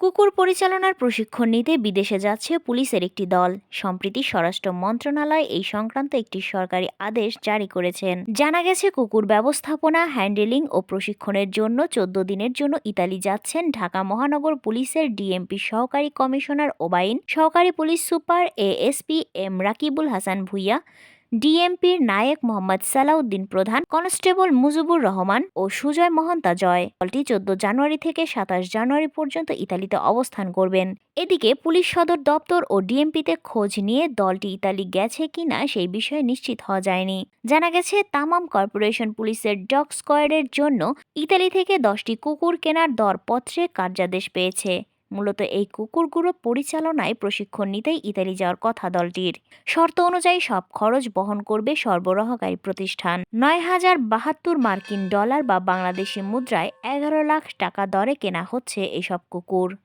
কুকুর পরিচালনার প্রশিক্ষণ নিতে বিদেশে যাচ্ছে পুলিশের একটি দল। সম্প্রতি স্বরাষ্ট্র মন্ত্রণালয় এই সংক্রান্ত একটি সরকারি আদেশ জারি করেছেন। জানা গেছে, কুকুর ব্যবস্থাপনা, হ্যান্ডেলিং ও প্রশিক্ষণের জন্য 14 দিনের জন্য ইতালি যাচ্ছেন ঢাকা মহানগর পুলিশের ডিএমপি সহকারী কমিশনার ওবায়ন, সহকারী police super ASP M Rakibul Hasan Bhuiyan, ডিএমপির নায়েক মোহাম্মদ সালাউদ্দিন প্রধান, কনস্টেবল মুজিবুর রহমান ও সুজয় মহন্তা জয়। দলটি 14 জানুয়ারি থেকে 27 জানুয়ারি পর্যন্ত ইতালিতে অবস্থান করবেন। এদিকে পুলিশ সদর দপ্তর ও ডিএমপিতে খোঁজ নিয়ে দলটি ইতালি গেছে কিনা সেই বিষয়ে নিশ্চিত হওয়া যায়নি। জানা গেছে, তামাম কর্পোরেশন পুলিশের ডগ স্কোয়াডের জন্য ইতালি থেকে 10টি কুকুর কেনার দরপত্রে কার্যাদেশ পেয়েছে। মূলত এই কুকুরগুলো পরিচালনায় প্রশিক্ষণ নিতেই ইতালি যাওয়ার কথা দলটির। শর্ত অনুযায়ী সব খরচ বহন করবে সরবরাহকারী প্রতিষ্ঠান। $9,072 বা বাংলাদেশি মুদ্রায় 11 লাখ টাকা দরে কেনা হচ্ছে এসব কুকুর।